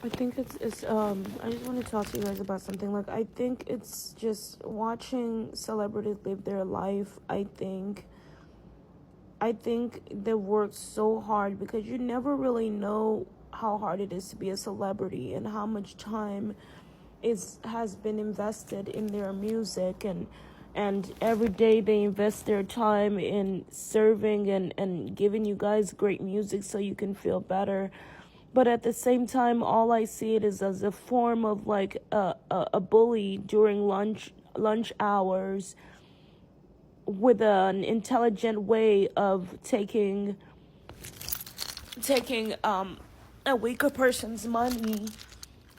I think it's I just want to talk to you guys about something. Like, I think it's just watching celebrities live their life. I think they work so hard because you never really know how hard it is to be a celebrity and how much time is has been invested in their music, and every day they invest their time in serving and giving you guys great music so you can feel better. But at the same time, all I see it is as a form of like a bully during lunch hours, with an intelligent way of taking a weaker person's money.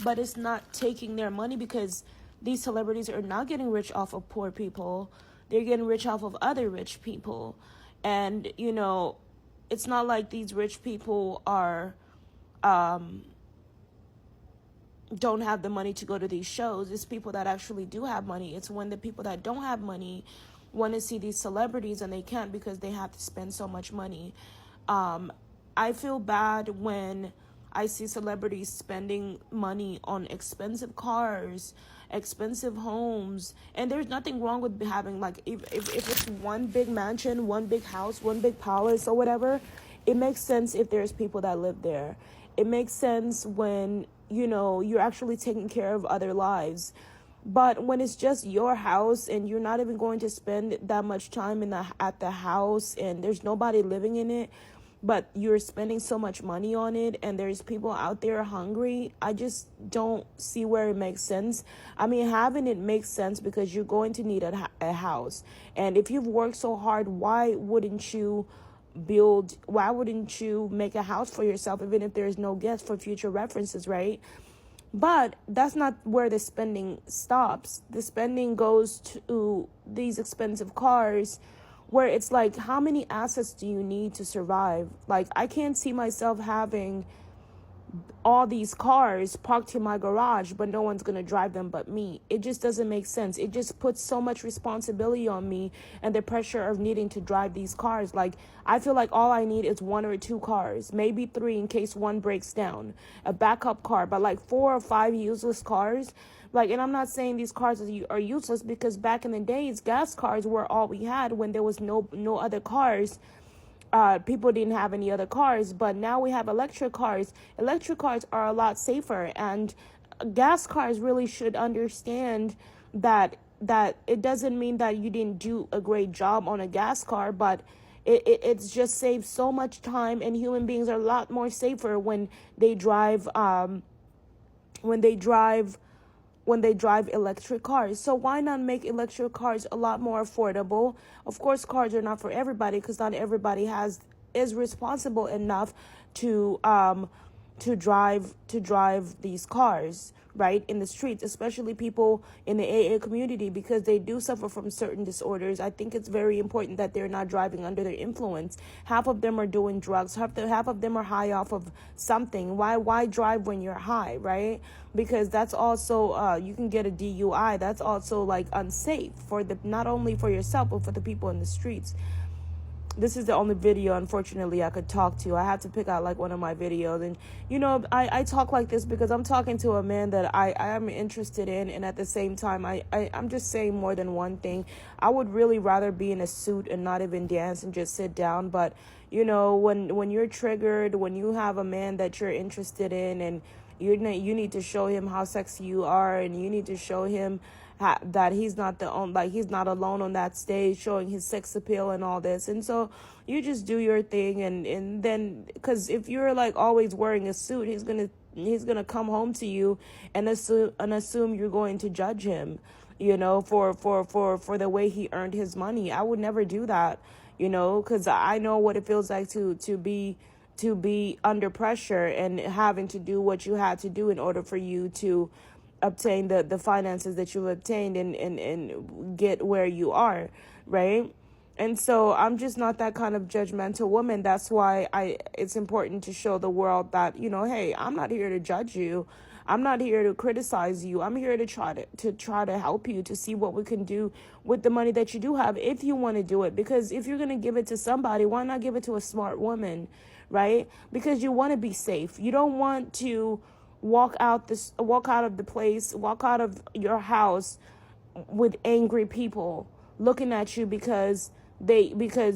But it's not taking their money, because these celebrities are not getting rich off of poor people. They're getting rich off of other rich people. And it's not like these rich people are don't have the money to go to these shows. It's people that actually do have money. It's when the people that don't have money want to see these celebrities and they can't because they have to spend so much money. I feel bad when I see celebrities spending money on expensive cars, expensive homes, and there's nothing wrong with having, like, if it's one big mansion, one big house, one big palace or whatever. It makes sense if there's people that live there. It makes sense when you're actually taking care of other lives. But when it's just your house and you're not even going to spend that much time at the house, and there's nobody living in it, but you're spending so much money on it, and there's people out there hungry, I just don't see where it makes sense. I mean, having it makes sense because you're going to need a house. And if you've worked so hard, why wouldn't you make a house for yourself, even if there's no guest, for future references, right? But that's not where the spending stops. The spending goes to these expensive cars, where it's like, how many assets do you need to survive? Like, I can't see myself having all these cars parked in my garage, but no one's gonna drive them but me. It just doesn't make sense. It just puts so much responsibility on me, and the pressure of needing to drive these cars. Like, I feel like all I need is one or two cars, maybe three in case one breaks down, a backup car. But like 4 or 5 useless cars, like, and I'm not saying these cars are useless, because back in the days, gas cars were all we had when there was no other cars. People didn't have any other cars, but now we have electric cars. Electric cars are a lot safer, and gas cars really should understand that it doesn't mean that you didn't do a great job on a gas car, but it's just saves so much time, and human beings are a lot more safer when they drive when they drive electric cars. So why not make electric cars a lot more affordable? Of course, cars are not for everybody, because not everybody is responsible enough to drive these cars, right, in the streets, especially people in the AA community, because they do suffer from certain disorders. I think it's very important that they're not driving under their influence. Half of them are doing drugs. Half of them are high off of something. Why drive when you're high, right? Because that's also you can get a DUI. That's also like unsafe for not only for yourself, but for the people in the streets. This is the only video, unfortunately, I could talk to. I had to pick out like one of my videos. And I talk like this because I'm talking to a man that I am interested in, and at the same time I'm just saying more than one thing. I would really rather be in a suit and not even dance and just sit down. But when you're triggered, when you have a man that you're interested in, and you need to show him how sexy you are, and you need to show him that he's not he's not alone on that stage showing his sex appeal and all this. And so you just do your thing, and then, because if you're like always wearing a suit, he's gonna come home to you and assume you're going to judge him, for the way he earned his money. I would never do that, because I know what it feels like to be under pressure and having to do what you had to do in order for you to obtain the finances that you've obtained and get where you are, right? And so I'm just not that kind of judgmental woman. That's why it's important to show the world that, hey, I'm not here to judge you. I'm not here to criticize you. I'm here to try to help you, to see what we can do with the money that you do have, if you want to do it. Because if you're going to give it to somebody, why not give it to a smart woman, right? Because you want to be safe. You don't want to walk out of the place, walk out of your house with angry people looking at you because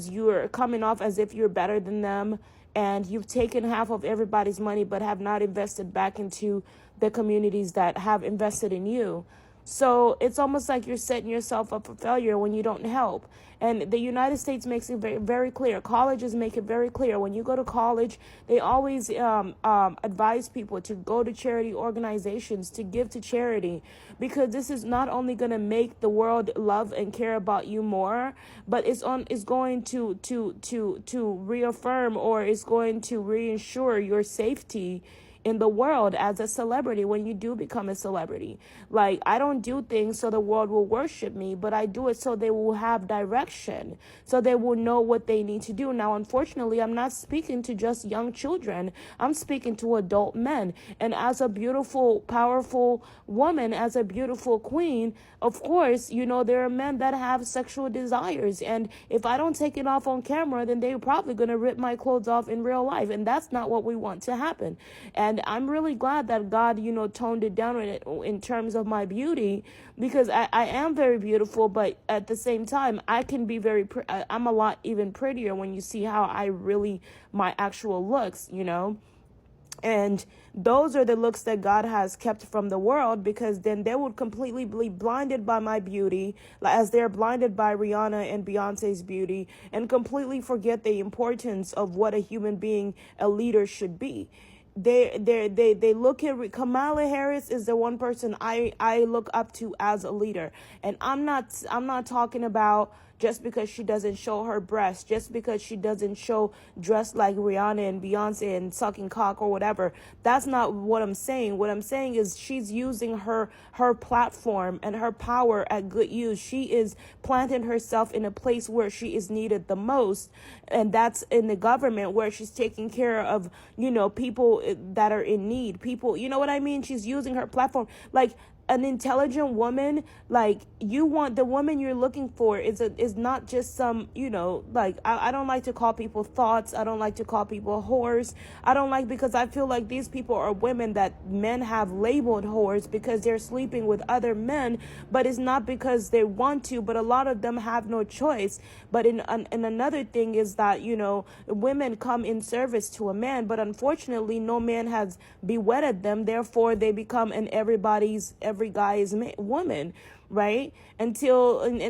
you're coming off as if you're better than them, and you've taken half of everybody's money but have not invested back into the communities that have invested in you. So it's almost like you're setting yourself up for failure when you don't help. And the United States makes it very, very clear. Colleges make it very clear. When you go to college, they always advise people to go to charity organizations, to give to charity, because this is not only going to make the world love and care about you more, but it's going to reaffirm, or it's going to reinsure your safety in the world as a celebrity when you do become a celebrity. Like, I don't do things so the world will worship me, but I do it so they will have direction, so they will know what they need to do. Now, unfortunately, I'm not speaking to just young children. I'm speaking to adult men. And as a beautiful, powerful woman, as a beautiful queen, of course, there are men that have sexual desires. And if I don't take it off on camera, then they're probably going to rip my clothes off in real life. And that's not what we want to happen. And I'm really glad that God, toned it down in terms of my beauty, because I am very beautiful, but at the same time, I can be I'm a lot even prettier when you see how my actual looks, And those are the looks that God has kept from the world, because then they would completely be blinded by my beauty, as they're blinded by Rihanna and Beyonce's beauty, and completely forget the importance of what a human being, a leader, should be. They look at Kamala Harris is the one person I look up to as a leader. And I'm not talking about just because she doesn't show her breasts, just because she doesn't show dressed like Rihanna and Beyonce and sucking cock or whatever. That's not what I'm saying. What I'm saying is she's using her platform and her power at good use. She is planting herself in a place where she is needed the most, and that's in the government, where she's taking care of, people that are in need. People, you know what I mean? She's using her platform. Like, an intelligent woman, like, the woman you're looking for is not just some, I don't like to call people thoughts. I don't like to call people whores. Because I feel like these people are women that men have labeled whores because they're sleeping with other men, but it's not because they want to, but a lot of them have no choice. But in another thing is that, women come in service to a man, but unfortunately no man has bewetted them. Therefore, they become every guy's woman, right? And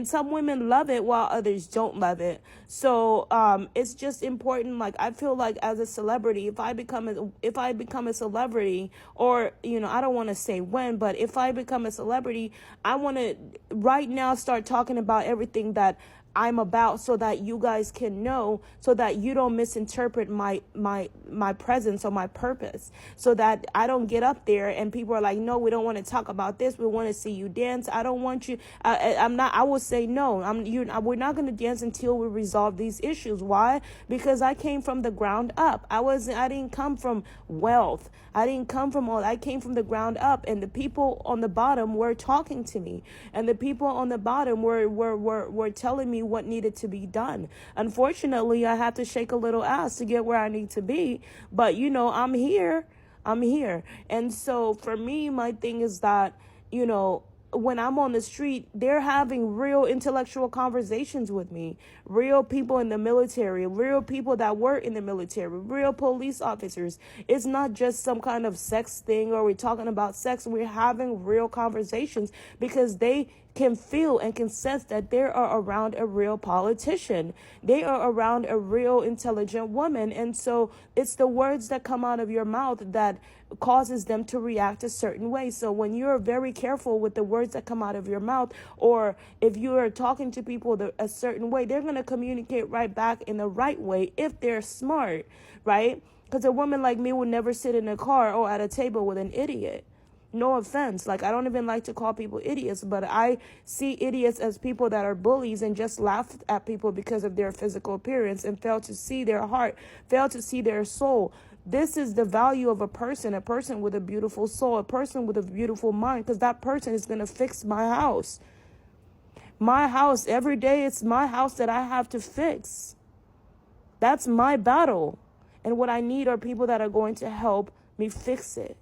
some women love it while others don't love it. So it's just important. Like, I feel like as a celebrity, if I become a celebrity, or I don't want to say when, but if I become a celebrity, I want to right now start talking about everything that I'm about, so that you guys can know, so that you don't misinterpret my presence or my purpose, so that I don't get up there and people are like, no, we don't want to talk about this. We want to see you dance. I don't want you. I will say no. We're not going to dance until we resolve these issues. Why? Because I came from the ground up. I didn't come from wealth. I didn't come from all. I came from the ground up, and the people on the bottom were talking to me, and the people on the bottom were telling me what needed to be done. Unfortunately, I had to shake a little ass to get where I need to be, but I'm here. And so for me, my thing is that, when I'm on the street, they're having real intellectual conversations with me. Real people in the military, real people that work in the military, real police officers. It's not just some kind of sex thing, or we're talking about sex. We're having real conversations because they can feel and can sense that they are around a real politician. They are around a real intelligent woman. And so it's the words that come out of your mouth that causes them to react a certain way. So when you're very careful with the words that come out of your mouth, or if you are talking to people a certain way, they're going to communicate right back in the right way if they're smart, right? Because a woman like me would never sit in a car or at a table with an idiot. No offense. Like, I don't even like to call people idiots, but I see idiots as people that are bullies and just laugh at people because of their physical appearance and fail to see their heart, fail to see their soul. This is the value of a person with a beautiful soul, a person with a beautiful mind, because that person is going to fix my house. My house, every day, it's my house that I have to fix. That's my battle. And what I need are people that are going to help me fix it.